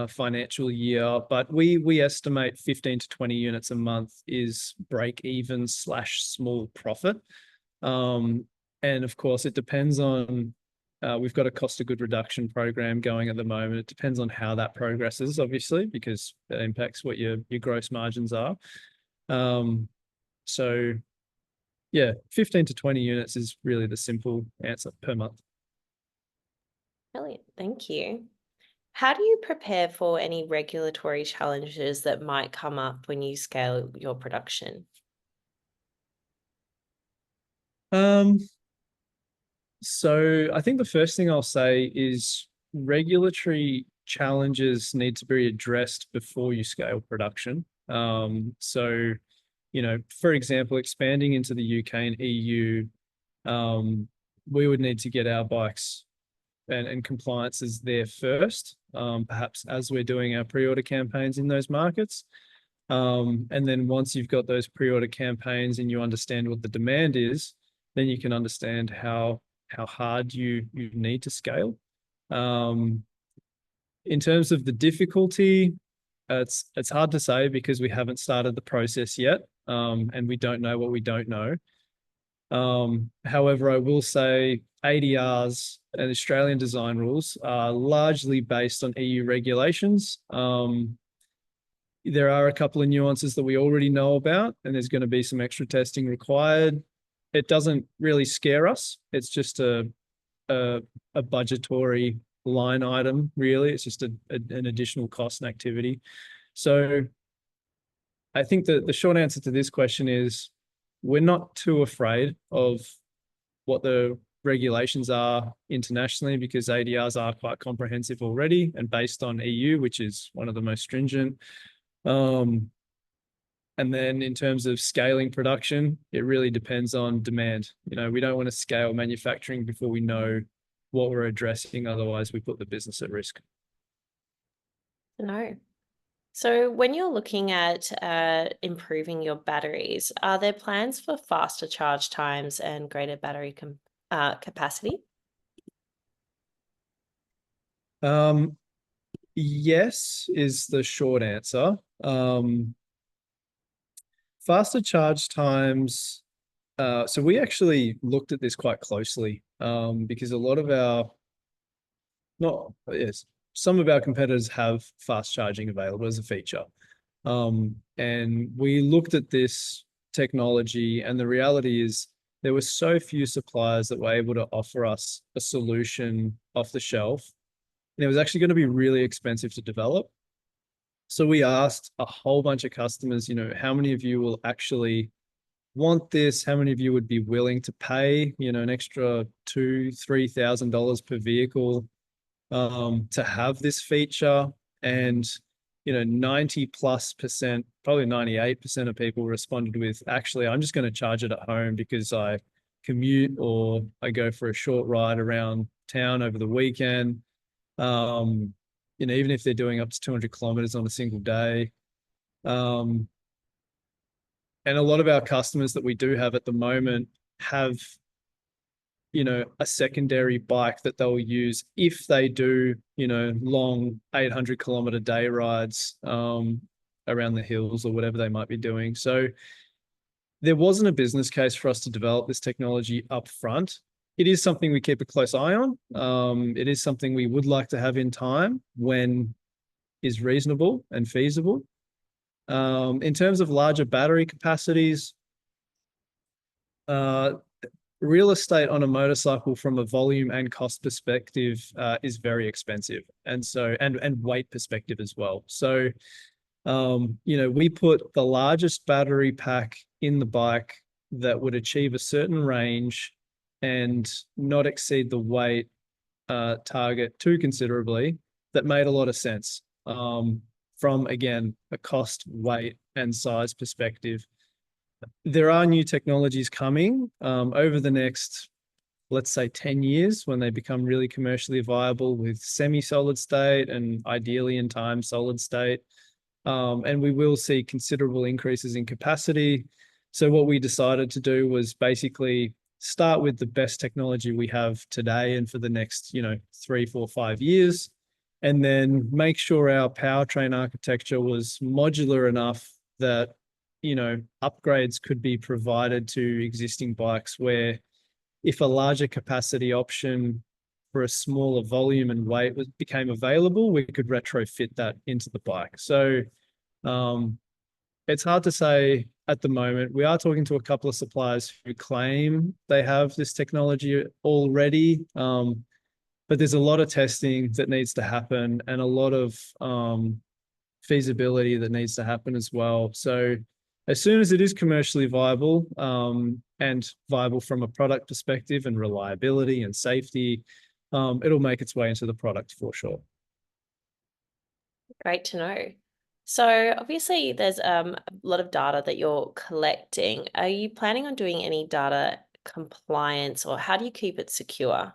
financial year, but we estimate 15 to 20 units a month is break even / small profit. And of course, it depends on, we've got a cost of good reduction program going at the moment. It depends on how that progresses, obviously, because that impacts what your gross margins are. So yeah, 15 to 20 units is really the simple answer per month. Brilliant, thank you. How do you prepare for any regulatory challenges that might come up when you scale your production? Um, so I think the first thing I'll say is regulatory challenges need to be addressed before you scale production. So, for example, expanding into the UK and EU, we would need to get our bikes and compliances there first, perhaps as we're doing our pre-order campaigns in those markets. And then once you've got those pre-order campaigns and you understand what the demand is, then you can understand how hard you need to scale. In terms of the difficulty, it's hard to say because we haven't started the process yet, and we don't know what we don't know. However, I will say ADRs and Australian design rules are largely based on EU regulations. There are a couple of nuances that we already know about, and there's going to be some extra testing required. It doesn't really scare us. It's just a budgetary line item, really. It's just an additional cost and activity. So I think that the short answer to this question is we're not too afraid of what the regulations are internationally because ADRs are quite comprehensive already and based on EU, which is one of the most stringent. And then in terms of scaling production, it really depends on demand. We don't want to scale manufacturing before we know what we're addressing. Otherwise, we put the business at risk. No. So when you're looking at improving your batteries, are there plans for faster charge times and greater battery capacity? Yes, is the short answer. Faster charge times. So we actually looked at this quite closely because a lot of some of our competitors have fast charging available as a feature. And we looked at this technology, and the reality is there were so few suppliers that were able to offer us a solution off the shelf. And it was actually going to be really expensive to develop. So we asked a whole bunch of customers, how many of you will actually want this? How many of you would be willing to pay, an extra $2,000-3,000 per vehicle to have this feature? And 90+%, probably 98% of people responded with, actually, I'm just going to charge it at home because I commute or I go for a short ride around town over the weekend. Even if they're doing up to 200 kilometers on a single day. And a lot of our customers that we do have at the moment have, a secondary bike that they'll use if they do, long 800-kilometer day rides around the hills or whatever they might be doing. So there wasn't a business case for us to develop this technology up front. It is something we keep a close eye on. It is something we would like to have in time when is reasonable and feasible. In terms of larger battery capacities, real estate on a motorcycle from a volume and cost perspective is very expensive, and weight perspective as well. So, we put the largest battery pack in the bike that would achieve a certain range and not exceed the weight target too considerably. That made a lot of sense from, again, a cost, weight, and size perspective. There are new technologies coming over the next, let's say, 10 years when they become really commercially viable with semi-solid state and ideally in time solid state. And we will see considerable increases in capacity. So what we decided to do was basically start with the best technology we have today and for the next, 3, 4, 5 years, and then make sure our powertrain architecture was modular enough that, upgrades could be provided to existing bikes where if a larger capacity option for a smaller volume and weight became available, we could retrofit that into the bike. So it's hard to say at the moment. We are talking to a couple of suppliers who claim they have this technology already. but there's a lot of testing that needs to happen and a lot of feasibility that needs to happen as well. So as soon as it is commercially viable and viable from a product perspective and reliability and safety, it'll make its way into the product for sure. Great to know. So obviously there's a lot of data that you're collecting. Are you planning on doing any data compliance, or how do you keep it secure?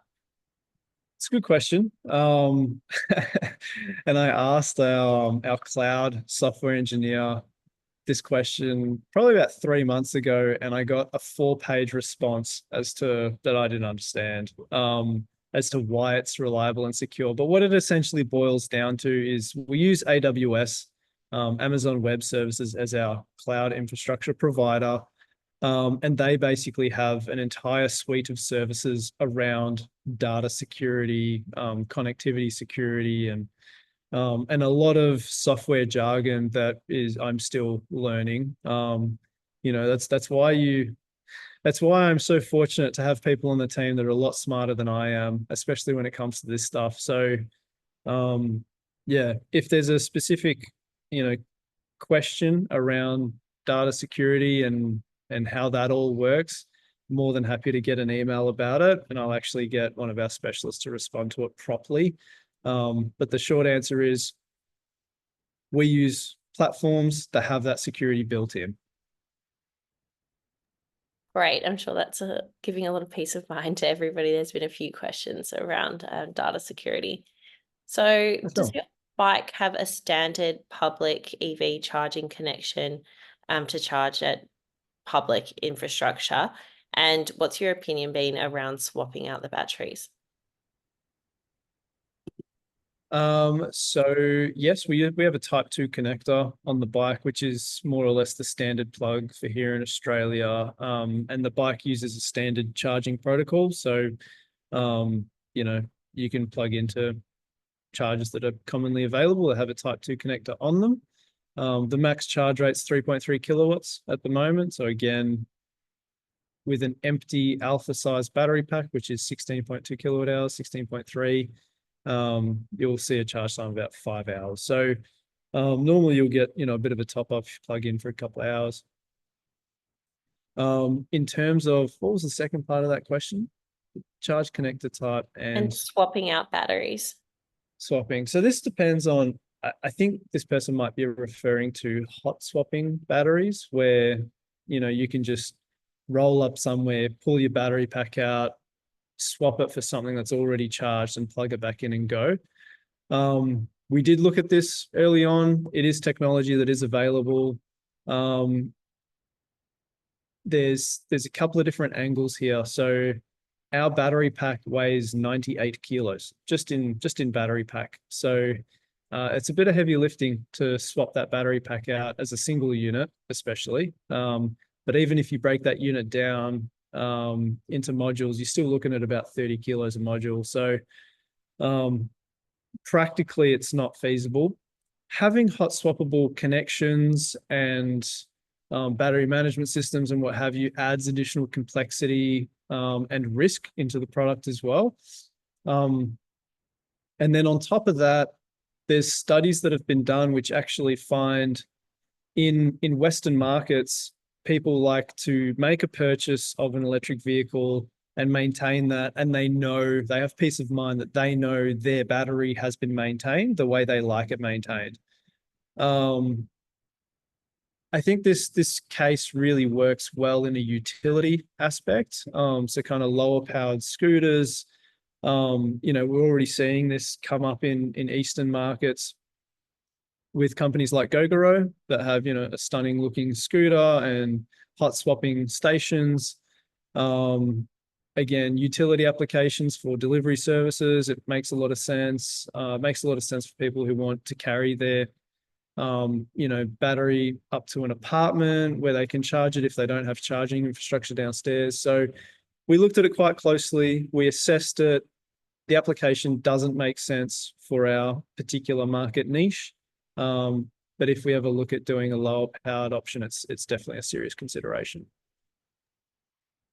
It's a good question. And I asked our cloud software engineer this question probably about 3 months ago, and I got a 4-page response as to that I didn't understand as to why it's reliable and secure. But what it essentially boils down to is we use AWS, Amazon Web Services, as our cloud infrastructure provider. And they basically have an entire suite of services around data security, connectivity security, and a lot of software jargon that is I'm still learning. That's why I'm so fortunate to have people on the team that are a lot smarter than I am, especially when it comes to this stuff. So yeah, if there's a specific question around data security and how that all works, more than happy to get an email about it, and I'll actually get one of our specialists to respond to it properly. But the short answer is we use platforms that have that security built in. Great. I'm sure that's giving a lot of peace of mind to everybody. There's been a few questions around data security. So does your bike have a standard public EV charging connection to charge at public infrastructure? And what's your opinion been around swapping out the batteries? So yes, we have a Type 2 connector on the bike, which is more or less the standard plug for here in Australia. And the bike uses a standard charging protocol. So, you can plug into chargers that are commonly available that have a Type 2 connector on them. The max charge rate's 3.3 kilowatts at the moment. So again, with an empty alpha size battery pack, which is 16.2 kilowatt hours, 16.3, you'll see a charge time of about 5 hours. So normally you'll get a bit of a top up if you plug in for a couple of hours. In terms of what was the second part of that question? Charge connector type and swapping out batteries. Swapping. So this depends on, I think this person might be referring to hot swapping batteries, where you can just roll up somewhere, pull your battery pack out, swap it for something that's already charged and plug it back in and go. We did look at this early on. It is technology that is available. There's a couple of different angles here. So our battery pack weighs 98 kilos just in battery pack. So it's a bit of heavy lifting to swap that battery pack out as a single unit, especially. But even if you break that unit down into modules, you're still looking at about 30 kilos a module. So practically, it's not feasible. Having hot swappable connections and battery management systems and what have you adds additional complexity and risk into the product as well. And then on top of that, there's studies that have been done which actually find in Western markets, people like to make a purchase of an electric vehicle and maintain that, and they have peace of mind that they know their battery has been maintained the way they like it maintained. I think this case really works well in a utility aspect. So kind of lower powered scooters. We're already seeing this come up in Eastern markets with companies like Gogoro that have, a stunning looking scooter and hot swapping stations. Again, utility applications for delivery services. It makes a lot of sense. Makes a lot of sense for people who want to carry their, battery up to an apartment where they can charge it if they don't have charging infrastructure downstairs. So we looked at it quite closely. We assessed it. The application doesn't make sense for our particular market niche. But if we ever look at doing a lower powered option, it's definitely a serious consideration.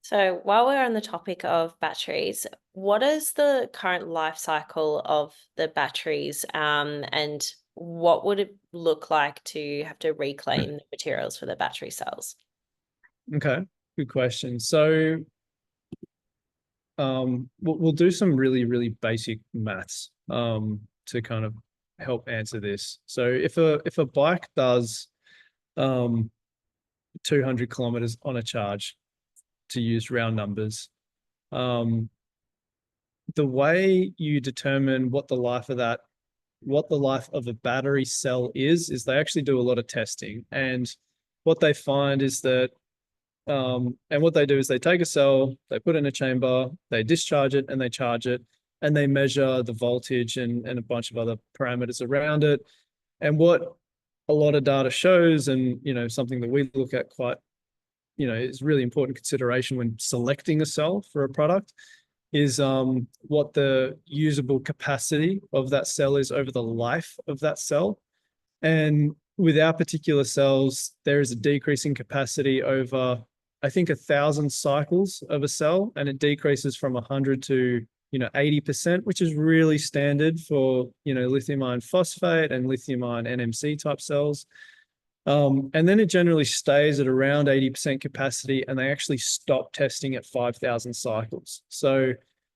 So while we're on the topic of batteries, what is the current life cycle of the batteries, and what would it look like to have to reclaim the materials for the battery cells? Okay, good question. So we'll do some really, really basic maths to kind of help answer this. So if a bike does 200 kilometers on a charge, to use round numbers, um, the way you determine what the life of a battery cell is they actually do a lot of testing. And what they find is that, and what they do is they take a cell, they put it in a chamber, they discharge it and they charge it, and they measure the voltage and a bunch of other parameters around it. And what a lot of data shows, and something that we look at quite, is really important consideration when selecting a cell for a product, is what the usable capacity of that cell is over the life of that cell. And with our particular cells, there is a decreasing capacity over, I think, 1,000 cycles of a cell, and it decreases from 100 to 80%, which is really standard for lithium iron phosphate and lithium ion NMC type cells. And then it generally stays at around 80% capacity, and they actually stop testing at 5,000 cycles. So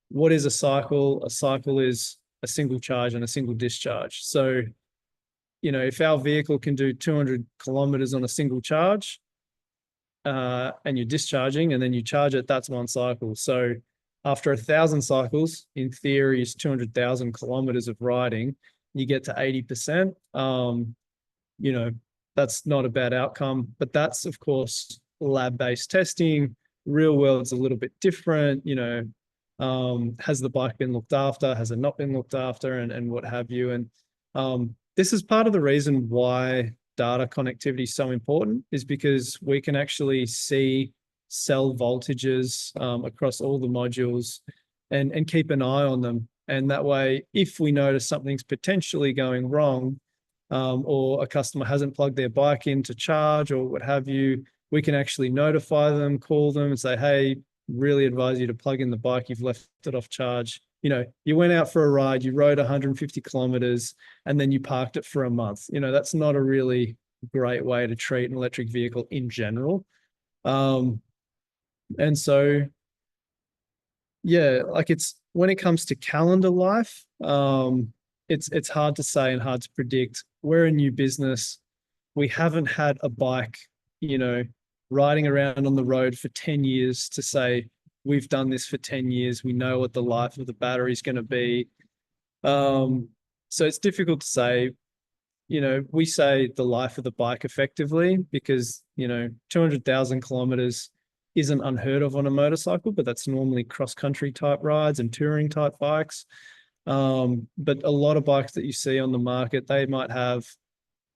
what is a cycle? A cycle is a single charge and a single discharge. So, if our vehicle can do 200 kilometers on a single charge, and you're discharging and then you charge it, that's one cycle. So after 1,000 cycles, in theory, is 200,000 kilometers of riding, you get to 80%. That's not a bad outcome, but that's, of course, lab-based testing. Real world's a little bit different. Has the bike been looked after? Has it not been looked after? And what have you? And this is part of the reason why data connectivity is so important, is because we can actually see cell voltages across all the modules and keep an eye on them. And that way, if we notice something's potentially going wrong, or a customer hasn't plugged their bike in to charge or what have you, we can actually notify them, call them and say, hey, really advise you to plug in the bike. You've left it off charge. You went out for a ride, you rode 150 kilometers, and then you parked it for a month. That's not a really great way to treat an electric vehicle in general. And so, yeah, like when it comes to calendar life, it's hard to say and hard to predict. We're a new business. We haven't had a bike, riding around on the road for 10 years to say, we've done this for 10 years. We know what the life of the battery is going to be. So it's difficult to say. We say the life of the bike effectively because, 200,000 kilometers isn't unheard of on a motorcycle, but that's normally cross-country type rides and touring type bikes. But a lot of bikes that you see on the market, they might have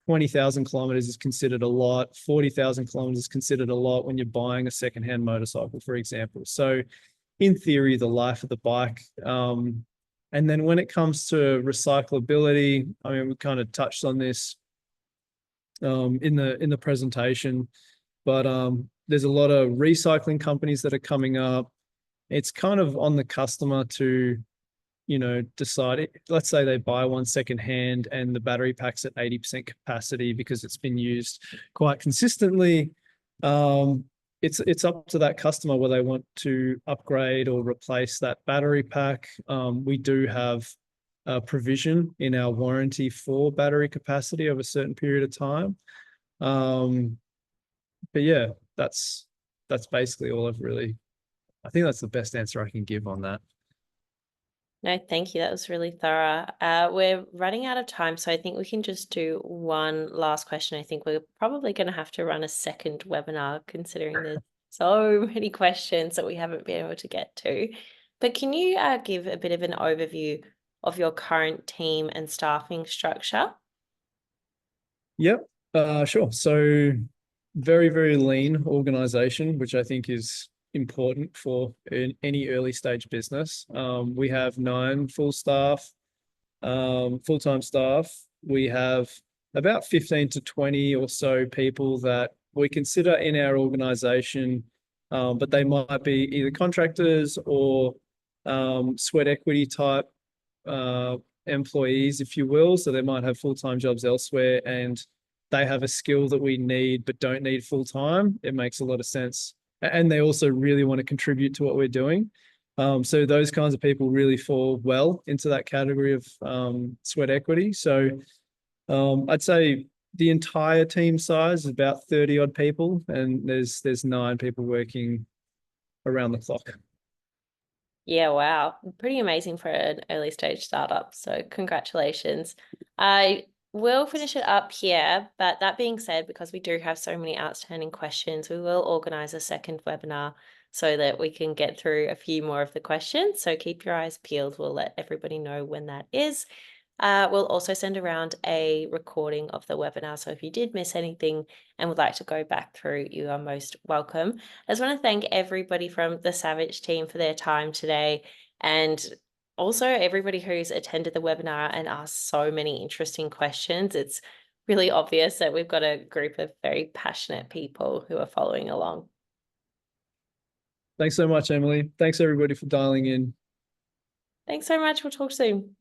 20,000 kilometers is considered a lot. 40,000 kilometers is considered a lot when you're buying a secondhand motorcycle, for example. So in theory, the life of the bike. And then when it comes to recyclability, I mean, we kind of touched on this in the presentation, but there's a lot of recycling companies that are coming up. It's kind of on the customer to decide it. Let's say they buy one secondhand and the battery pack's at 80% capacity because it's been used quite consistently. It's up to that customer whether they want to upgrade or replace that battery pack. We do have a provision in our warranty for battery capacity over a certain period of time. But yeah, that's basically all I think that's the best answer I can give on that. No, thank you. That was really thorough. We're running out of time, so I think we can just do one last question. I think we're probably going to have to run a second webinar considering there's so many questions that we haven't been able to get to. But can you give a bit of an overview of your current team and staffing structure? Yep, sure. So very, very lean organization, which I think is important for any early stage business. We have 9 full-time staff. We have about 15 to 20 or so people that we consider in our organization but they might be either contractors or sweat equity type employees, if you will. So they might have full-time jobs elsewhere and they have a skill that we need but don't need full-time. It makes a lot of sense. And they also really want to contribute to what we're doing. So those kinds of people really fall well into that category of sweat equity. So I'd say the entire team size is about 30 odd people, and there's 9 people working around the clock. Yeah, wow. Pretty amazing for an early stage startup. So congratulations. I will finish it up here, but that being said, because we do have so many outstanding questions, we will organize a second webinar so that we can get through a few more of the questions. So keep your eyes peeled. We'll let everybody know when that is. We'll also send around a recording of the webinar. So if you did miss anything and would like to go back through, you are most welcome. I just want to thank everybody from the Savic team for their time today, and also everybody who's attended the webinar and asked so many interesting questions. It's really obvious that we've got a group of very passionate people who are following along. Thanks so much, Emily. Thanks everybody for dialing in. Thanks so much. We'll talk soon.